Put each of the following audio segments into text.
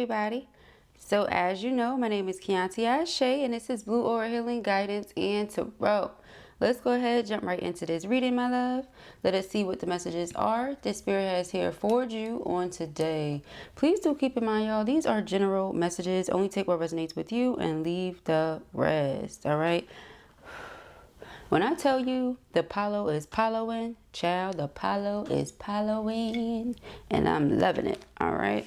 everybody. So as you know, my name is Kianti Ayshea and this is Blue Aura Healing Guidance and Tarot. Let's go ahead, jump right into this reading, my love. Let us see what the messages are the Spirit has here for you on today. Please do keep in mind, y'all, these are general messages. Only take what resonates with you and leave the rest, all right? When I tell you the Palo is Paloing, child, the Palo is Paloing, and I'm loving it, all right?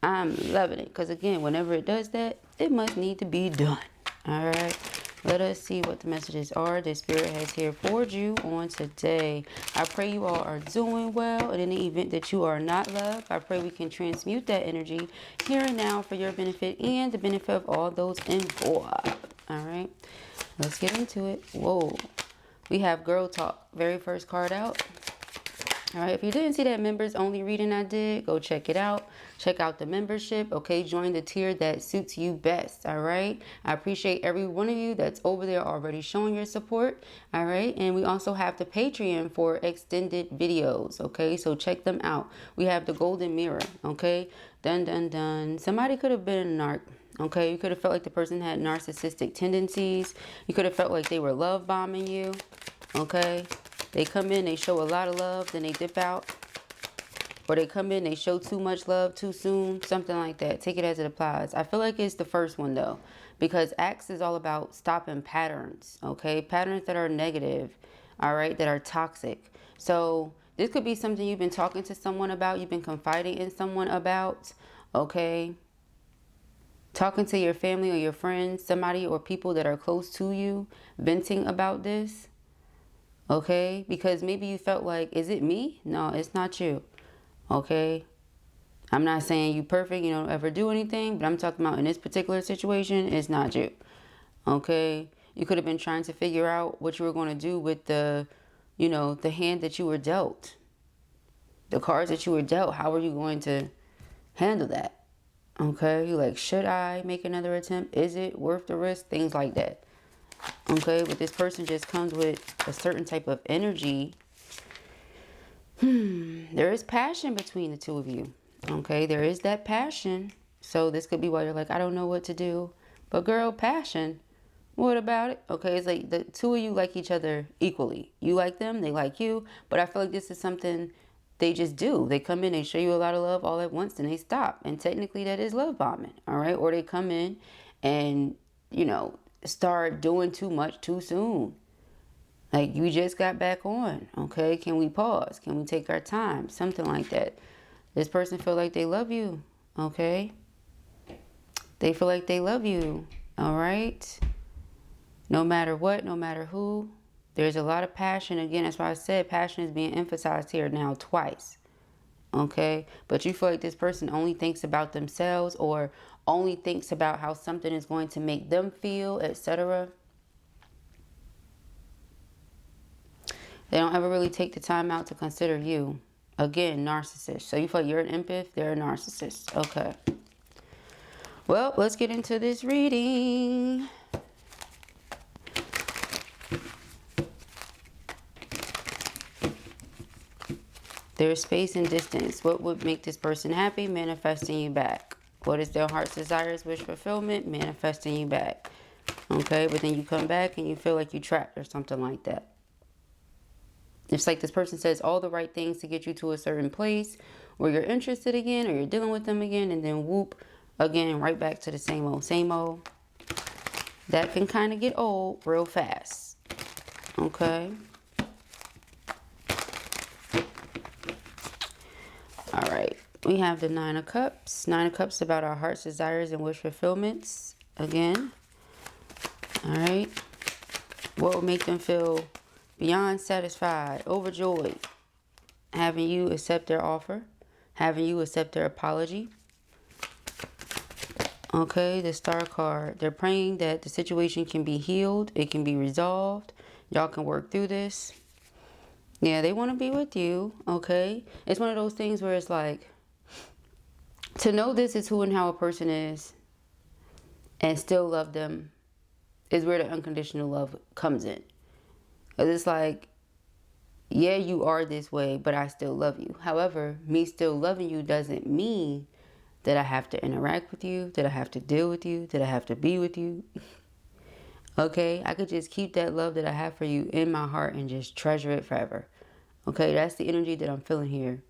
I'm loving it, because again, whenever it does that, it must need to be done, all right? Let us see what the messages are the Spirit has here for you on today. I pray you all are doing well. In the event that you are not loved, I pray we can transmute that energy here and now for your benefit and the benefit of all those involved, all right? Let's get into it. Whoa. We have Girl Talk. Very first card out. All right. If you didn't see that members only reading I did, go check it out. Check out the membership. Okay. Join the tier that suits you best. All right. I appreciate every one of you that's over there already showing your support. All right. And we also have the Patreon for extended videos. Okay. So check them out. We have the Golden Mirror. Okay. Dun, dun, dun. Somebody could have been a narc. Okay, you could have felt like the person had narcissistic tendencies. You could have felt like they were love bombing you. Okay, they come in, they show a lot of love, then they dip out. Or they come in, they show too much love too soon, something like that. Take it as it applies. I feel like it's the first one though, because Acts is all about stopping patterns. Okay, patterns that are negative, all right, that are toxic. So this could be something you've been talking to someone about, you've been confiding in someone about, okay. Talking to your family or your friends, somebody or people that are close to you, venting about this. Okay, because maybe you felt like, is it me? No, it's not you. Okay, I'm not saying you perfect, you don't ever do anything, but I'm talking about in this particular situation, it's not you. Okay, you could have been trying to figure out what you were going to do with the, you know, the hand that you were dealt. The cards that you were dealt, how are you going to handle that? Okay, you're like, should I make another attempt? Is it worth the risk? Things like that. Okay, but this person just comes with a certain type of energy. There is passion between the two of you. Okay, there is that passion. So this could be why you're like, I don't know what to do. But girl, passion. What about it? Okay, it's like the two of you like each other equally. You like them, they like you. But I feel like this is something they just do. They come in, they show you a lot of love all at once, then they stop. And technically that is love bombing, all right? Or they come in and, you know, start doing too much too soon. Like, you just got back on, okay? Can we pause? Can we take our time? Something like that. This person feel like they love you, okay? They feel like they love you, all right? No matter what, no matter who. There's a lot of passion. Again, that's why I said passion is being emphasized here now twice. Okay? But you feel like this person only thinks about themselves or only thinks about how something is going to make them feel, etc. They don't ever really take the time out to consider you. Again, narcissist. So you feel like you're an empath, they're a narcissist. Okay. Well, let's get into this reading. There's space and distance. What would make this person happy? Manifesting you back. What is their heart's desires, wish fulfillment? Manifesting you back. Okay, but then you come back and you feel like you're trapped or something like that. It's like this person says all the right things to get you to a certain place where you're interested again or you're dealing with them again, and then whoop, again, right back to the same old, same old. That can kind of get old real fast. Okay. All right, we have the Nine of Cups. Nine of Cups about our heart's desires and wish fulfillments. Again, all right. What will make them feel beyond satisfied, overjoyed? Having you accept their offer. Having you accept their apology. Okay, the Star card. They're praying that the situation can be healed. It can be resolved. Y'all can work through this. Yeah, they want to be with you, okay? It's one of those things where it's like, to know this is who and how a person is and still love them is where the unconditional love comes in. Because it's like, yeah, you are this way, but I still love you. However, me still loving you doesn't mean Did I have to interact with you? Did I have to deal with you? Did I have to be with you? Okay, I could just keep that love that I have for you in my heart and just treasure it forever. Okay, that's the energy that I'm feeling here.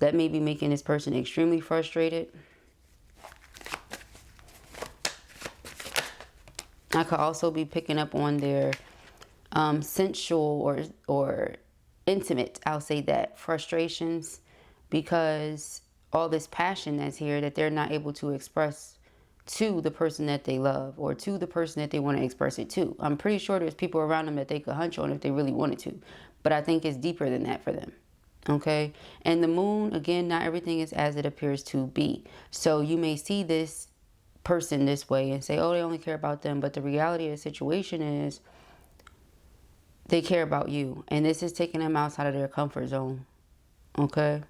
That may be making this person extremely frustrated. I could also be picking up on their sensual or intimate, I'll say that, frustrations, because all this passion that's here that they're not able to express to the person that they love or to the person that they want to express it to. I'm pretty sure there's people around them that they could hunch on if they really wanted to, but I think it's deeper than that for them. Okay, and the moon, again, not everything is as it appears to be. So you may see this person this way and say, oh, they only care about them, but the reality of the situation is they care about you, and this is taking them outside of their comfort zone. Okay,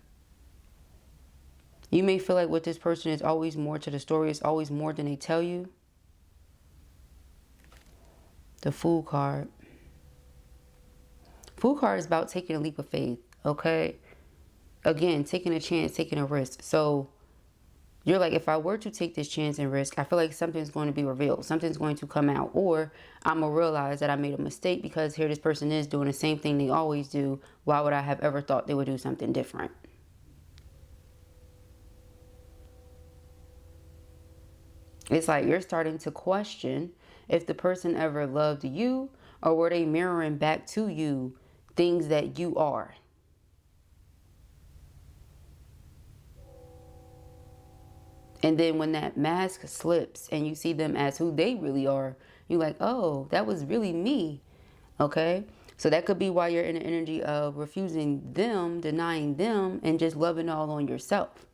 you may feel like with this person is always more to the story, it's always more than they tell you. The Fool card. Fool card is about taking a leap of faith. Okay, again, taking a chance, taking a risk. So you're like, if I were to take this chance and risk, I feel like something's going to be revealed. Something's going to come out. Or I'm going to realize that I made a mistake because here this person is doing the same thing they always do. Why would I have ever thought they would do something different? It's like you're starting to question if the person ever loved you, or were they mirroring back to you things that you are. And then when that mask slips and you see them as who they really are, you're like, oh, that was really me. Okay? So that could be why you're in the energy of refusing them, denying them, and just loving all on yourself.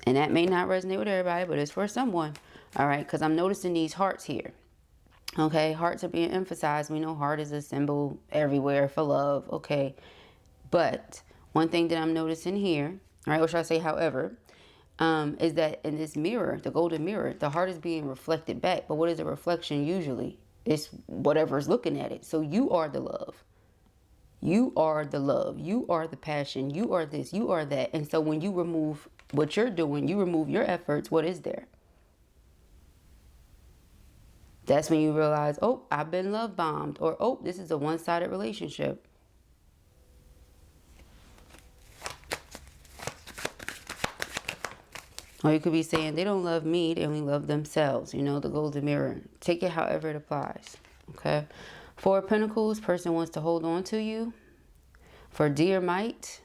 And that may not resonate with everybody, but it's for someone. All right? Because I'm noticing these hearts here. Okay? Hearts are being emphasized. We know heart is a symbol everywhere for love. Okay? But one thing that I'm noticing here, all right, or should I say however, is that in this mirror, the golden mirror, the heart is being reflected back. But what is a reflection usually? It's whatever's looking at it. So you are the love. You are the love. You are the passion. You are this. You are that. And so when you remove what you're doing, you remove your efforts, what is there? That's when you realize, oh, I've been love bombed. Or, oh, this is a one-sided relationship. Or you could be saying, they don't love me, they only love themselves. You know, the golden mirror. Take it however it applies. Okay. Four of Pentacles, person wants to hold on to you. For dear might.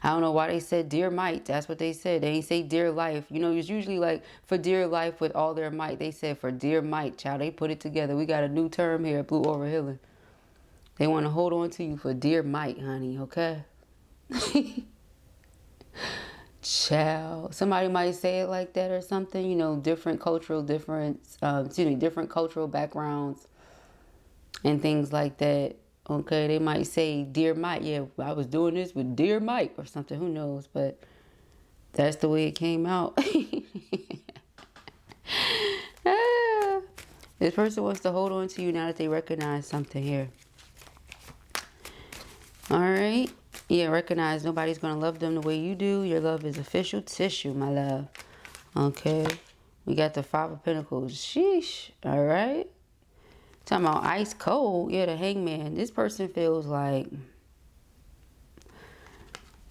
I don't know why they said dear might. That's what they said. They ain't say dear life. You know, it's usually like for dear life with all their might. They said for dear might, child. They put it together. We got a new term here at Blue Aura Healing. They want to hold on to you for dear might, honey. Okay. Child, somebody might say it like that or something, you know, different cultural different cultural backgrounds and things like that. Okay, they might say dear might. Yeah, I was doing this with dear might or something, who knows, but that's the way it came out. This person wants to hold on to you now that they recognize something here. All right. Yeah, recognize nobody's going to love them the way you do. Your love is official tissue, my love. Okay. We got the Five of Pentacles. Sheesh. All right. Talking about ice cold. Yeah, the Hangman. This person feels like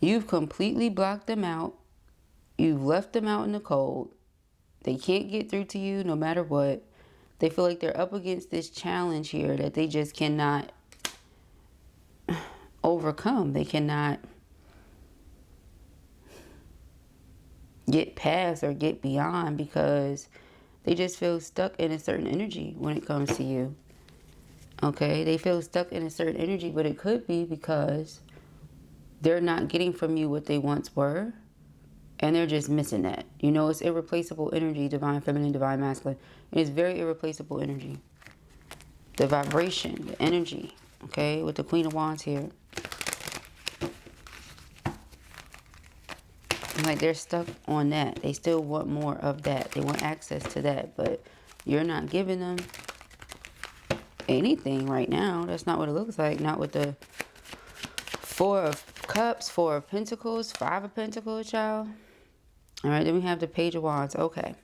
you've completely blocked them out. You've left them out in the cold. They can't get through to you no matter what. They feel like they're up against this challenge here that they just cannot overcome. They cannot get past or get beyond because they just feel stuck in a certain energy when it comes to you. Okay, they feel stuck in a certain energy, but it could be because they're not getting from you what they once were, and they're just missing that. You know, it's irreplaceable energy, divine feminine, divine masculine. It's very irreplaceable energy. The vibration, the energy, okay, with the Queen of Wands here. Like they're stuck on that. They still want more of that. They want access to that, but you're not giving them anything right now. That's not what it looks like. Not with the Four of Cups, Four of Pentacles, Five of Pentacles, y'all. All right, then we have the Page of Wands. Okay.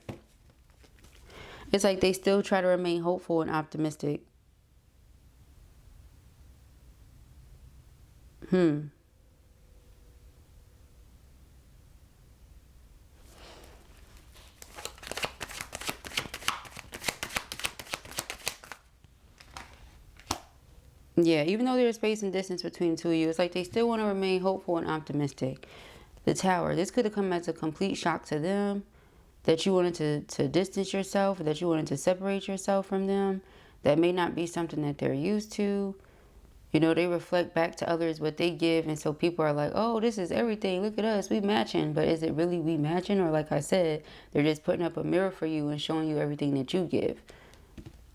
It's like they still try to remain hopeful and optimistic. Yeah, even though there's space and distance between the two of you, it's like they still want to remain hopeful and optimistic. The Tower. This could have come as a complete shock to them. That you wanted to distance yourself. That you wanted to separate yourself from them. That may not be something that they're used to. You know, they reflect back to others what they give. And so people are like, oh, this is everything. Look at us. We matching. But is it really we matching? Or like I said, they're just putting up a mirror for you and showing you everything that you give.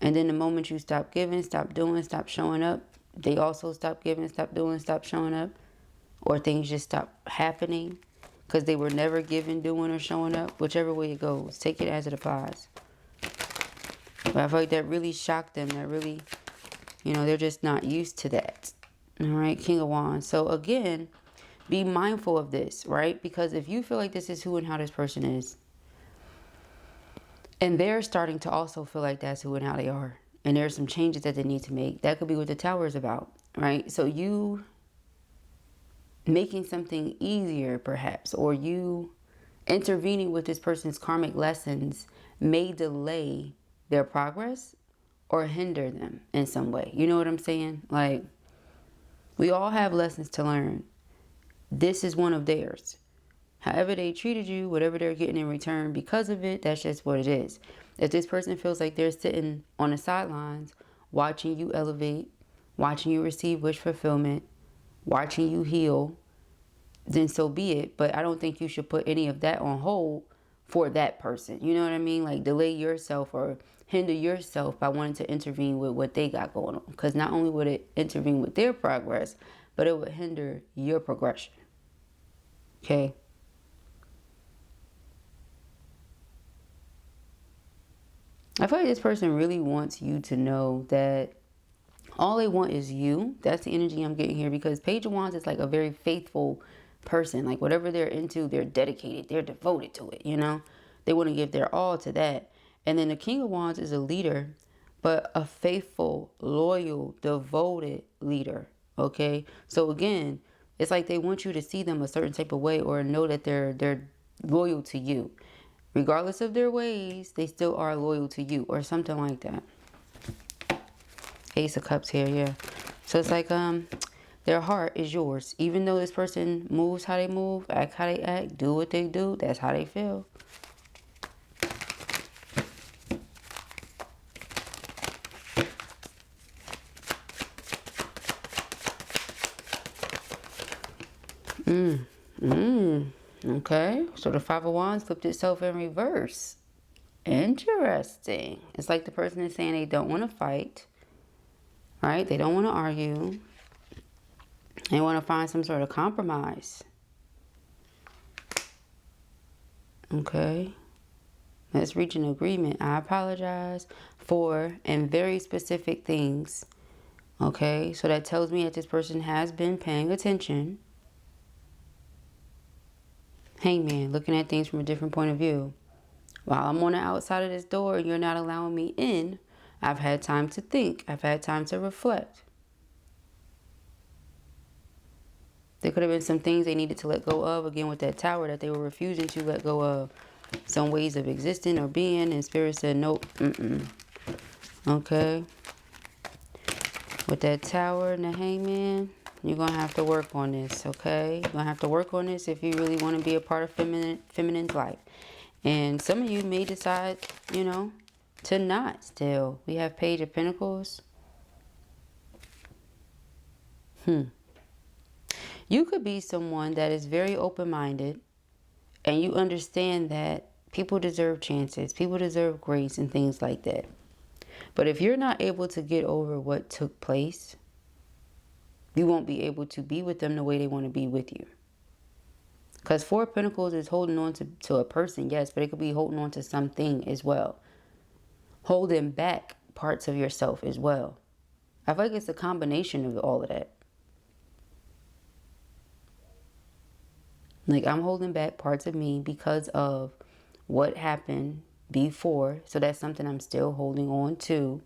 And then the moment you stop giving, stop doing, stop showing up, they also stop giving, stop doing, stop showing up. Or things just stop happening because they were never giving, doing, or showing up. Whichever way it goes. Take it as it applies. But I feel like that really shocked them. That really, you know, they're just not used to that. All right, King of Wands. So again, be mindful of this, right? Because if you feel like this is who and how this person is, and they're starting to also feel like that's who and how they are. And there's some changes that they need to make. That could be what the Tower is about, right? So you making something easier, perhaps, or you intervening with this person's karmic lessons may delay their progress or hinder them in some way. You know what I'm saying? Like, we all have lessons to learn. This is one of theirs. However they treated you, whatever they're getting in return because of it, that's just what it is. If this person feels like they're sitting on the sidelines, watching you elevate, watching you receive wish fulfillment, watching you heal, then so be it. But I don't think you should put any of that on hold for that person. You know what I mean? Like delay yourself or hinder yourself by wanting to intervene with what they got going on. Because not only would it intervene with their progress, but it would hinder your progression. Okay? I feel like this person really wants you to know that all they want is you. That's the energy I'm getting here, because Page of Wands is like a very faithful person. Like whatever they're into, they're dedicated. They're devoted to it, you know? They want to give their all to that. And then the King of Wands is a leader, but a faithful, loyal, devoted leader, okay? So again, it's like they want you to see them a certain type of way or know that they're loyal to you. Regardless of their ways, they still are loyal to you or something like that. Ace of Cups here, yeah. So it's like their heart is yours. Even though this person moves how they move, act how they act, do what they do, that's how they feel. Okay, so the Five of Wands flipped itself in reverse. Interesting. It's like the person is saying they don't want to fight, right? They don't want to argue. They want to find some sort of compromise. Okay. Let's reach an agreement. I apologize for and very specific things. Okay, so that tells me that this person has been paying attention. Hangman, looking at things from a different point of view. While I'm on the outside of this door and you're not allowing me in, I've had time to think. I've had time to reflect. There could have been some things they needed to let go of, again, with that Tower, that they were refusing to let go of. Some ways of existing or being, and Spirit said, nope, Okay. With that Tower and the Hangman, you're going to have to work on this, okay? You're going to have to work on this if you really want to be a part of feminine's life. And some of you may decide, you know, to not still. We have Page of Pentacles. You could be someone that is very open-minded, and you understand that people deserve chances, people deserve grace and things like that. But if you're not able to get over what took place, you won't be able to be with them the way they want to be with you. Because Four of Pentacles is holding on to a person, yes, but it could be holding on to something as well. Holding back parts of yourself as well. I feel like it's a combination of all of that. Like, I'm holding back parts of me because of what happened before. So that's something I'm still holding on to.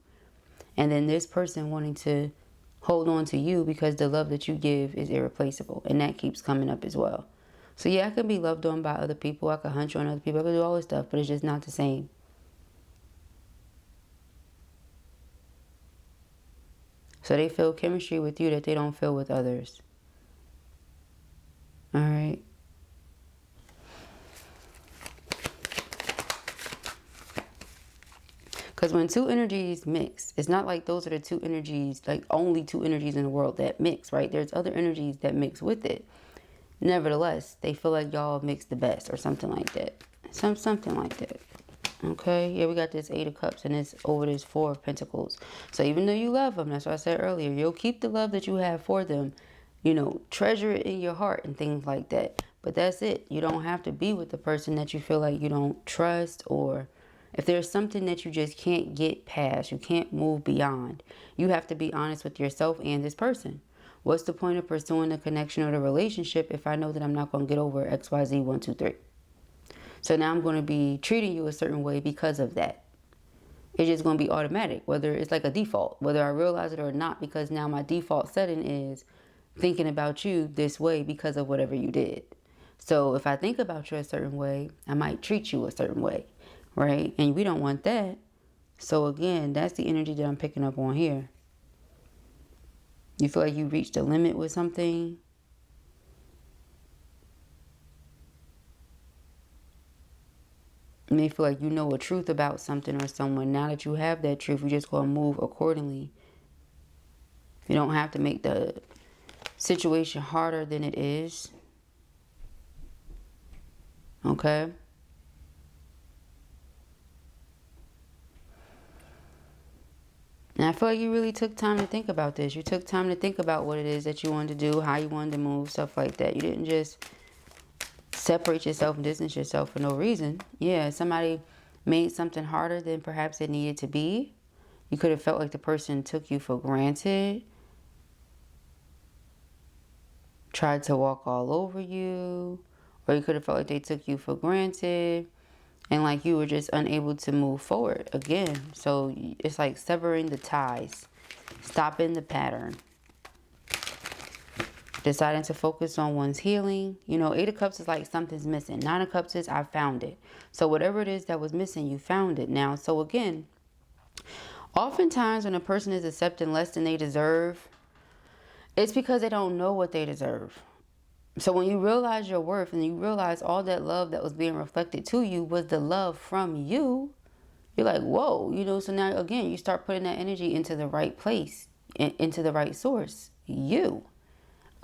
And then this person wanting to hold on to you because the love that you give is irreplaceable. And that keeps coming up as well. So yeah, I can be loved on by other people. I can hunch on other people. I can do all this stuff, but it's just not the same. So they feel chemistry with you that they don't feel with others. All right. Because when two energies mix, it's not like those are the two energies, like only two energies in the world that mix, right? There's other energies that mix with it. Nevertheless, they feel like y'all mix the best or something like that. Something like that. Okay, yeah, we got this 8 of Cups and it's over this 4 of Pentacles. So even though you love them, that's what I said earlier, you'll keep the love that you have for them, you know, treasure it in your heart and things like that. But that's it. You don't have to be with the person that you feel like you don't trust, or if there's something that you just can't get past, you can't move beyond, you have to be honest with yourself and this person. What's the point of pursuing the connection or the relationship if I know that I'm not going to get over XYZ 1, 2, 3? So now I'm going to be treating you a certain way because of that. It's just going to be automatic, whether it's like a default, whether I realize it or not, because now my default setting is thinking about you this way because of whatever you did. So if I think about you a certain way, I might treat you a certain way, right? And we don't want that. So again, that's the energy that I'm picking up on here. You feel like you reached a limit with something. You may feel like you know a truth about something or someone. Now that you have that truth, you just go and move accordingly. You don't have to make the situation harder than it is. Okay? And I feel like you really took time to think about this. You took time to think about what it is that you wanted to do, how you wanted to move, stuff like that. You didn't just separate yourself and distance yourself for no reason. Yeah, somebody made something harder than perhaps it needed to be. You could have felt like the person took you for granted, tried to walk all over you, or you could have felt like they took you for granted and like you were just unable to move forward again. So it's like severing the ties, stopping the pattern, deciding to focus on one's healing. You know, 8 of Cups is like something's missing. 9 of Cups is I found it. So whatever it is that was missing, you found it now. So again, oftentimes when a person is accepting less than they deserve, it's because they don't know what they deserve. So when you realize your worth and you realize all that love that was being reflected to you was the love from you, you're like, whoa, you know, so now again, you start putting that energy into the right place, into the right source, you.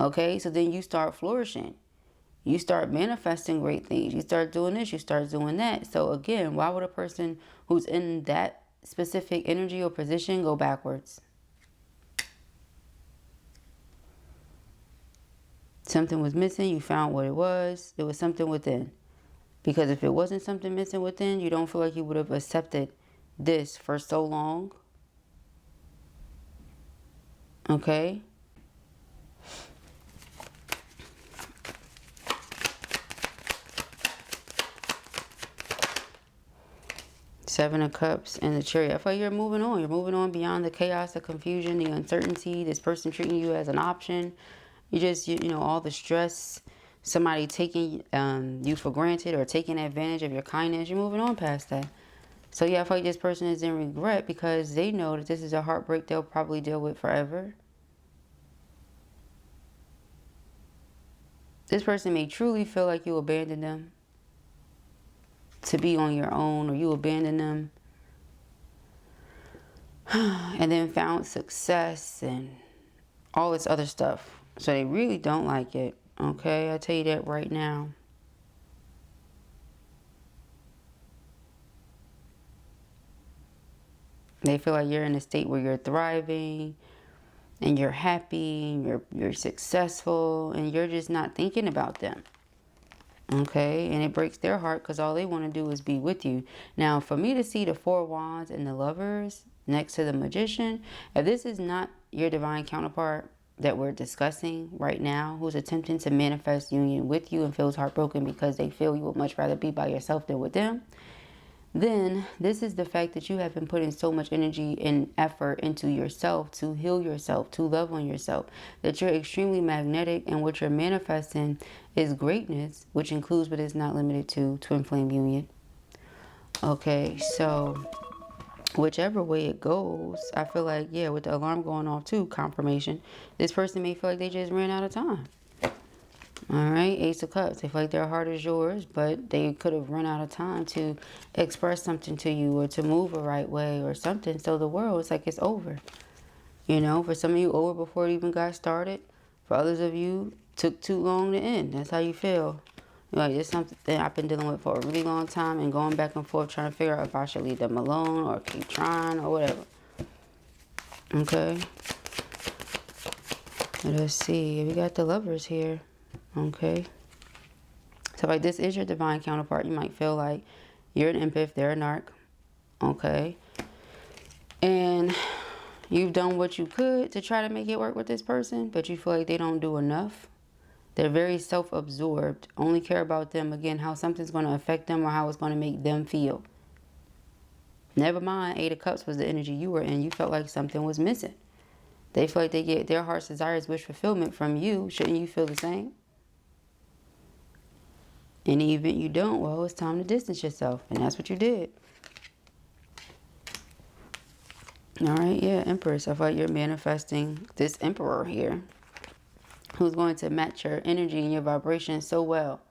Okay, so then you start flourishing. You start manifesting great things. You start doing this, you start doing that. So again, why would a person who's in that specific energy or position go backwards? Something was missing, you found what it was. It was something within. Because if it wasn't something missing within, you don't feel like you would have accepted this for so long. Okay? Seven of Cups and the Chariot. I feel like you're moving on. You're moving on beyond the chaos, the confusion, the uncertainty. This person treating you as an option. You just, you know, all the stress. Somebody taking you for granted or taking advantage of your kindness. You're moving on past that. So yeah, I feel like this person is in regret because they know that this is a heartbreak they'll probably deal with forever. This person may truly feel like you abandoned them to be on your own, or you abandoned them and then found success and all this other stuff. So they really don't like it. Okay, I'll tell you that right now. They feel like you're in a state where you're thriving and you're happy and you're successful and you're just not thinking about them. Okay, and it breaks their heart because all they want to do is be with you. Now, for me to see the 4 Wands and the Lovers next to the Magician, if this is not your divine counterpart, that we're discussing right now, who's attempting to manifest union with you and feels heartbroken because they feel you would much rather be by yourself than with them, then this is the fact that you have been putting so much energy and effort into yourself to heal yourself, to love on yourself, that you're extremely magnetic, and what you're manifesting is greatness, which includes but is not limited to twin flame union. Okay, so whichever way it goes, I feel like, yeah, with the alarm going off too, confirmation, this person may feel like they just ran out of time. All right, Ace of Cups. They feel like their heart is yours, but they could have run out of time to express something to you or to move a right way or something. So the world, it's like it's over. You know, for some of you, over before it even got started. For others of you, took too long to end. That's how you feel. You're like, it's something that I've been dealing with for a really long time and going back and forth trying to figure out if I should leave them alone or keep trying or whatever. Okay. Let us see. We got the Lovers here. Okay. So like this is your divine counterpart. You might feel like you're an empath, they're a narc. Okay. And you've done what you could to try to make it work with this person, but you feel like they don't do enough. They're very self-absorbed, only care about them, again, how something's going to affect them or how it's going to make them feel. Never mind, 8 of Cups was the energy you were in. You felt like something was missing. They feel like they get their heart's desires, wish fulfillment from you. Shouldn't you feel the same? In the event you don't, well, it's time to distance yourself. And that's what you did. All right, yeah, Empress. I feel like you're manifesting this Emperor here, who's going to match your energy and your vibration so well.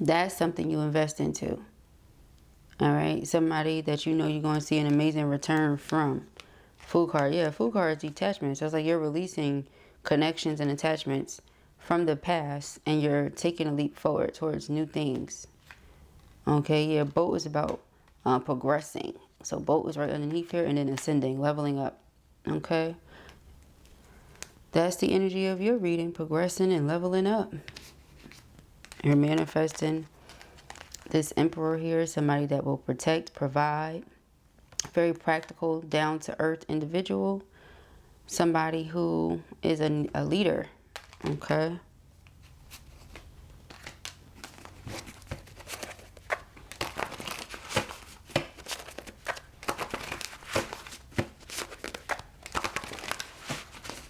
That's something you invest into. All right, somebody that you know you're going to see an amazing return from. Fool card, yeah, Fool card is detachment. So it's like you're releasing connections and attachments from the past, and you're taking a leap forward towards new things. Okay, yeah, Boat is about progressing. So Boat is right underneath here, and then ascending, leveling up. Okay, that's the energy of your reading, progressing and leveling up. You're manifesting this Emperor here, somebody that will protect, provide, very practical, down-to-earth individual, somebody who is a leader. Okay.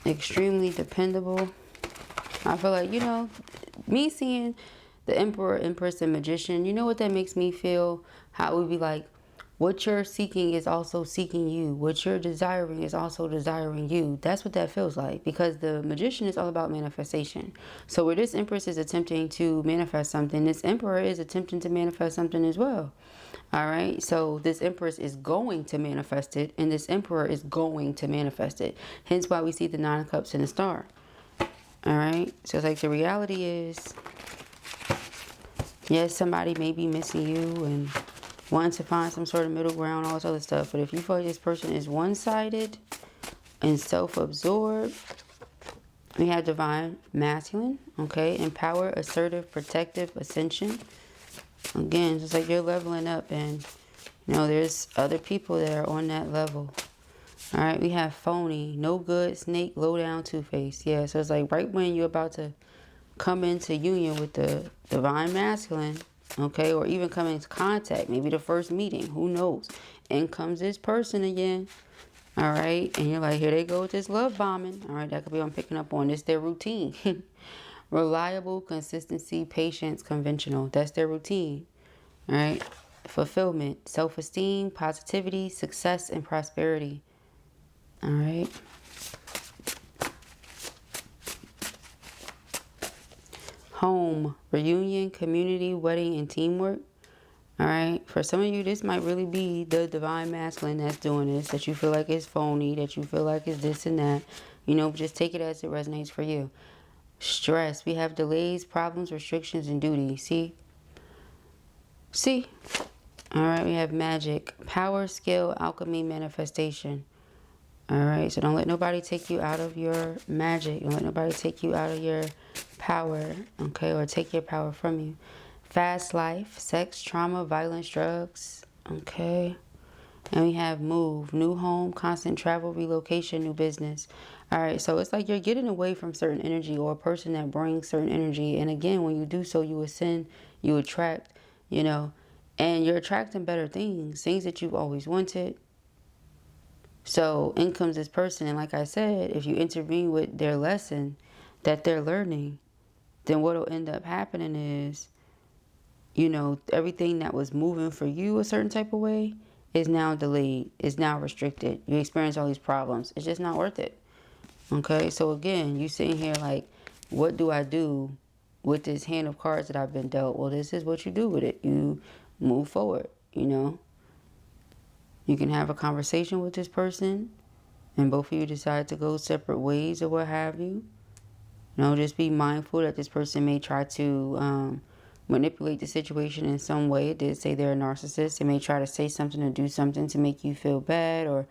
Extremely dependable. I feel like, you know, me seeing the Emperor, Empress, and Magician, you know what that makes me feel? How it would be like, what you're seeking is also seeking you. What you're desiring is also desiring you. That's what that feels like. Because the Magician is all about manifestation. So where this Empress is attempting to manifest something, this Emperor is attempting to manifest something as well. All right. So this Empress is going to manifest it. And this Emperor is going to manifest it. Hence why we see the 9 of Cups and the Star. All right. So it's like the reality is, yes, somebody may be missing you and wanting to find some sort of middle ground, all this other stuff. But if you feel like this person is one-sided and self-absorbed, we have divine masculine, okay? Empower, assertive, protective, ascension. Again, just like you're leveling up, and, you know, there's other people that are on that level. All right, we have phony, no good, snake, low down, two-faced. Yeah, so it's like right when you're about to come into union with the divine masculine, okay, or even come into contact, maybe the first meeting, who knows, in comes this person again. All right, and you're like, here they go with this love bombing. All right, that could be what I'm picking up on. It's their routine. Reliable, consistency, patience, conventional. That's their routine. All right, fulfillment, self-esteem, positivity, success, and prosperity. All right. Home, reunion, community, wedding, and teamwork. All right. For some of you, this might really be the divine masculine that's doing this, that you feel like it's phony, that you feel like it's this and that. You know, just take it as it resonates for you. Stress. We have delays, problems, restrictions, and duty. See? All right. We have magic, power, skill, alchemy, manifestation. All right, so don't let nobody take you out of your magic. Don't let nobody take you out of your power, okay, or take your power from you. Fast life, sex, trauma, violence, drugs, okay. And we have move, new home, constant travel, relocation, new business. All right, so it's like you're getting away from certain energy or a person that brings certain energy. And again, when you do so, you ascend, you attract, you know, and you're attracting better things, things that you've always wanted. So in comes this person, and like I said, if you intervene with their lesson that they're learning, then what'll end up happening is, you know, everything that was moving for you a certain type of way is now delayed, is now restricted. You experience all these problems. It's just not worth it. Okay, so again, you sitting here like, what do I do with this hand of cards that I've been dealt? Well, this is what you do with it. You move forward, you know. You can have a conversation with this person and both of you decide to go separate ways or what have you. You know, just be mindful that this person may try to manipulate the situation in some way. It did say they're a narcissist. They may try to say something or do something to make you feel bad or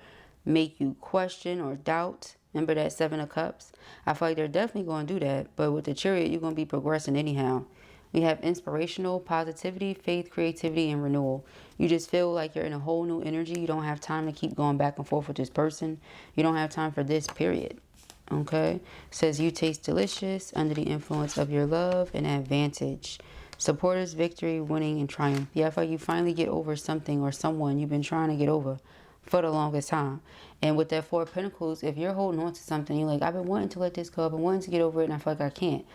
make you question or doubt. Remember that Seven of Cups? I feel like they're definitely going to do that. But with the Chariot, you're going to be progressing anyhow. We have inspirational, positivity, faith, creativity, and renewal. You just feel like you're in a whole new energy. You don't have time to keep going back and forth with this person. You don't have time for this, period. Okay? It says you taste delicious under the influence of your love and advantage. Supporters, victory, winning, and triumph. Yeah, I feel like you finally get over something or someone you've been trying to get over for the longest time. And with that Four of Pentacles, if you're holding on to something, you're like, I've been wanting to let this go. I've been wanting to get over it, and I feel like I can't.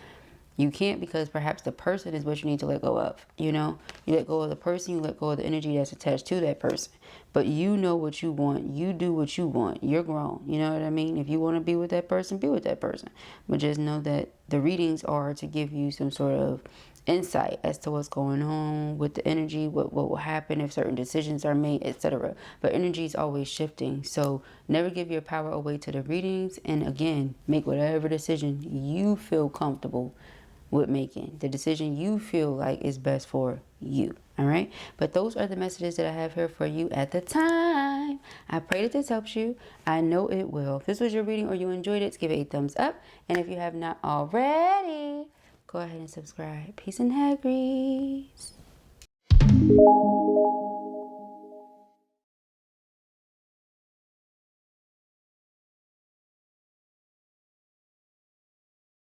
You can't, because perhaps the person is what you need to let go of. You know, you let go of the person, you let go of the energy that's attached to that person. But you know what you want. You do what you want. You're grown. You know what I mean? If you want to be with that person, be with that person. But just know that the readings are to give you some sort of insight as to what's going on with the energy, what will happen if certain decisions are made, etc. But energy is always shifting. So never give your power away to the readings. And again, make whatever decision you feel comfortable with making, the decision you feel like is best for you. All right, but those are the messages that I have here for you at the time. I pray that this helps you. I know it will. If this was your reading or you enjoyed it, give it a thumbs up, and if you have not already, go ahead and subscribe. Peace and hair grease.